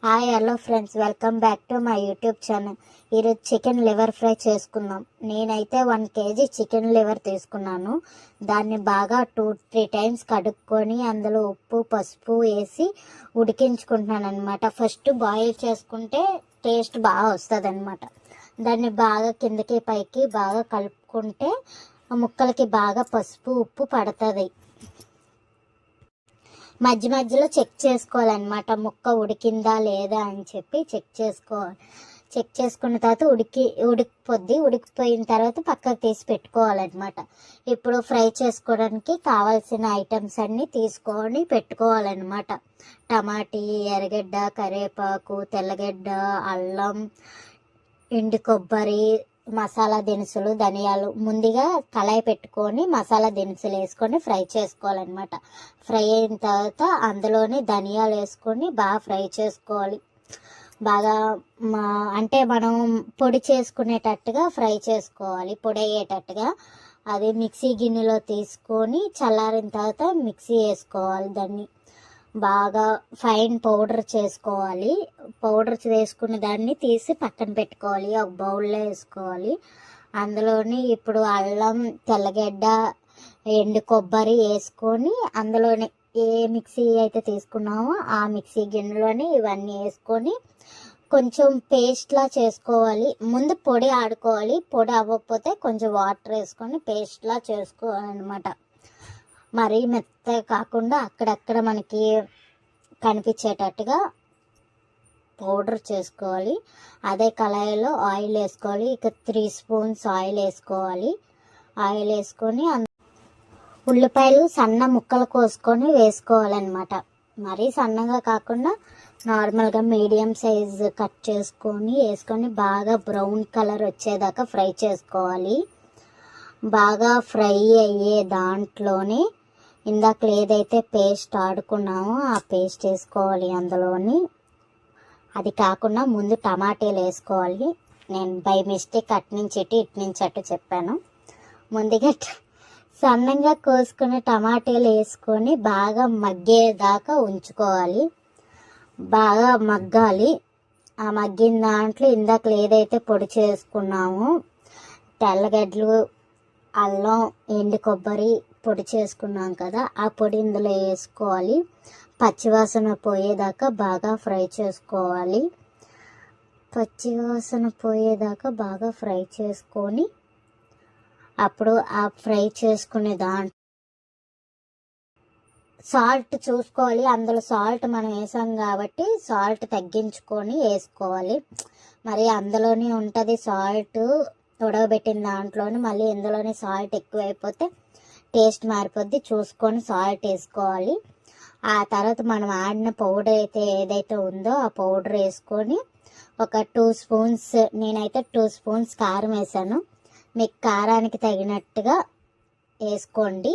Hi hello friends, welcome back to my YouTube channel. ఈరోజు chicken liver fry చేసుకుందాం. నేనైతే 1 kg chicken liver తీసుకున్నాను. దాన్ని బాగా 2-3 టైమ్స్ కడుక్కొని అందులో ఉప్పు పసుపు వేసి ఉడికించుకుంటున్నాను అనమాట. ఫస్ట్ బాయిల్ చేసుకుంటే టేస్ట్ బాగా వస్తుంది అనమాట. దాన్ని బాగా కిందకి పైకి బాగా కలుపుకుంటే ముక్కలకి బాగా పసుపు ఉప్పు పడుతుంది. మధ్య మధ్యలో చెక్ చేసుకోవాలన్నమాట, ముక్క ఉడికిందా లేదా అని చెప్పి చెక్ చేసుకోవాలి. చెక్ చేసుకున్న తర్వాత ఉడికిపోయిన తర్వాత పక్కకు తీసి పెట్టుకోవాలన్నమాట. ఇప్పుడు ఫ్రై చేసుకోవడానికి కావాల్సిన ఐటమ్స్ అన్నీ తీసుకొని పెట్టుకోవాలన్నమాట. టమాటీ, ఎర్రగడ్డ, కరివేపాకు, తెల్లగడ్డ, అల్లం, ఎండు కొబ్బరి, మసాలా దినుసులు, ధనియాలు ముందుగా కళాయి పెట్టుకొని మసాలా దినుసులు వేసుకొని ఫ్రై చేసుకోవాలన్నమాట. ఫ్రై అయిన తర్వాత అందులోనే ధనియాలు వేసుకొని బాగా ఫ్రై చేసుకోవాలి. బాగా అంటే మనం పొడి చేసుకునేటట్టుగా ఫ్రై చేసుకోవాలి, పొడి అయ్యేటట్టుగా. అది మిక్సీ గిన్నెలో తీసుకొని చల్లారిన తర్వాత మిక్సీ వేసుకోవాలి. దాన్ని బాగా ఫైన్ పౌడర్ చేసుకోవాలి. పౌడర్ వేసుకున్న దాన్ని తీసి పక్కన పెట్టుకోవాలి, ఒక బౌల్లో వేసుకోవాలి. అందులోని ఇప్పుడు అల్లం, తెల్లగడ్డ, ఎండు కొబ్బరి వేసుకొని అందులోనే ఏ మిక్సీ అయితే తీసుకున్నామో ఆ మిక్సీ గిన్నెలోని ఇవన్నీ వేసుకొని కొంచెం పేస్ట్లా చేసుకోవాలి. ముందు పొడి ఆడుకోవాలి. పొడి అవ్వకపోతే కొంచెం వాటర్ వేసుకొని పేస్ట్లా చేసుకోవాలన్నమాట. మరీ మెత్తగా కాకుండా అక్కడక్కడ మనకి కనిపించేటట్టుగా పౌడర్ చేసుకోవాలి. అదే కళాయిలో ఆయిల్ వేసుకోవాలి. ఇక 3 స్పూన్స్ ఆయిల్ వేసుకోవాలి. ఆయిల్ వేసుకొని ఉల్లిపాయలు సన్న ముక్కలు కోసుకొని వేసుకోవాలన్నమాట. మరీ సన్నగా కాకుండా నార్మల్గా మీడియం సైజ్ కట్ వేసుకొని బాగా బ్రౌన్ కలర్ వచ్చేదాకా ఫ్రై చేసుకోవాలి. బాగా ఫ్రై అయ్యే దాంట్లోనే ఇందాక ఏదైతే పేస్ట్ ఆడుకున్నామో ఆ పేస్ట్ వేసుకోవాలి అందులోని. అది కాకుండా ముందు టమాటాలు వేసుకోవాలి. నేను బై మిస్టేక్ అటు నుంచి అటు చెప్పాను. ముందుగా సన్నంగా కోసుకునే టమాటాలు వేసుకొని బాగా మగ్గేదాకా ఉంచుకోవాలి. బాగా మగ్గాలి. ఆ మగ్గిన దాంట్లో ఇందాక ఏదైతే పొడి చేసుకున్నామో తెల్లగడ్డలు, అల్లం, ఎండు కొబ్బరి పొడి చేసుకున్నాం కదా, ఆ పొడి ఇందులో వేసుకోవాలి. పచ్చివాసన పోయేదాకా బాగా ఫ్రై చేసుకోవాలి. పచ్చివాసన పోయేదాకా బాగా ఫ్రై చేసుకొని అప్పుడు ఆ ఫ్రై చేసుకునే దాంట్లో సాల్ట్ చూసుకోవాలి. అందులో సాల్ట్ మనం వేసాం కాబట్టి సాల్ట్ తగ్గించుకొని వేసుకోవాలి. మరి అందులోనే ఉంటుంది సాల్ట్, ఉడకబెట్టిన దాంట్లోని మళ్ళీ ఇందులోనే సాల్ట్ ఎక్కువైపోతే టేస్ట్ మారిపోద్ది. చూసుకొని సాల్ట్ వేసుకోవాలి. ఆ తర్వాత మనం ఆడిన పౌడర్ ఏదైతే ఉందో ఆ పౌడర్ వేసుకొని ఒక 2 స్పూన్స్, నేనైతే 2 స్పూన్స్ కారం వేసాను. మీకు కారానికి తగినట్టుగా వేసుకోండి.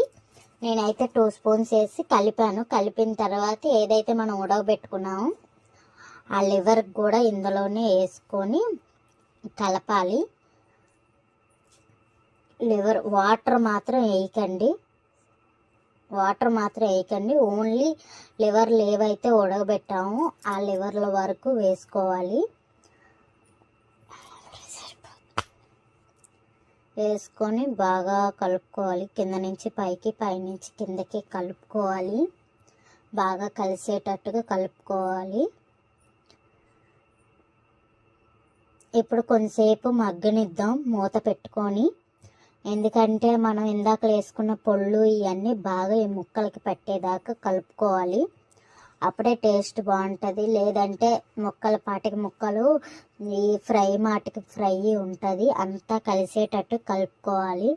నేనైతే 2 స్పూన్స్ వేసి కలిపాను. కలిపిన తర్వాత ఏదైతే మనం ఉడకబెట్టుకున్నామో ఆ లివర్ కూడా ఇందులోనే వేసుకొని కలపాలి. లివర్ వాటర్ మాత్రం వేయకండి. ఓన్లీ లివర్లు ఏవైతే ఉడకబెట్టామో ఆ లివర్ల వరకు వేసుకోవాలి. వేసుకొని బాగా కలుపుకోవాలి. కింద నుంచి పైకి, పైనుంచి కిందకి కలుపుకోవాలి. బాగా కలిసేటట్టుగా కలుపుకోవాలి. ఇప్పుడు కొంతసేపు మగ్గనిద్దాం మూత పెట్టుకొని. ఎందుకంటే మనం ఇందాక వేసుకున్న పొళ్ళు ఇవన్నీ బాగా ఈ ముక్కలకి పట్టేదాకా కలుపుకోవాలి. అప్పుడే టేస్ట్ బాగుంటుంది. లేదంటే ముక్కలు ఈ ఫ్రై మాటికి ఫ్రై ఉంటుంది. అంతా కలిసేటట్టు కలుపుకోవాలి.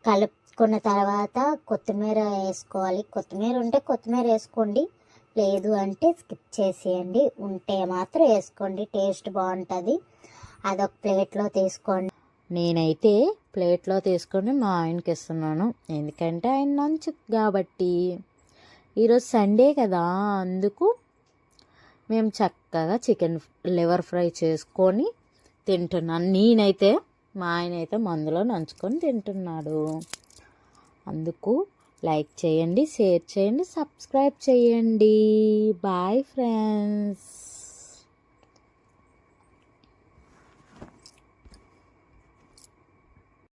కలుపుకున్న తర్వాత కొత్తిమీర వేసుకోవాలి. కొత్తిమీర ఉంటే కొత్తిమీర వేసుకోండి, లేదు అంటే స్కిప్ చేసేయండి. ఉంటే మాత్రం వేసుకోండి, టేస్ట్ బాగుంటుంది. అదొక ప్లేట్లో తీసుకోండి. నేనైతే ప్లేట్లో తీసుకొని మా ఆయనకి ఇస్తున్నాను. ఎందుకంటే ఆయన లంచ్ కాబట్టి. ఈరోజు సండే కదా, అందుకు మేము చక్కగా చికెన్ లివర్ ఫ్రై చేసుకొని తింటున్నాను. నేనైతే, మా ఆయన అయితే మందులో నంచుకొని తింటున్నాడు. అందుకు లైక్ చేయండి, షేర్ చేయండి, సబ్స్క్రైబ్ చేయండి. Bye friends.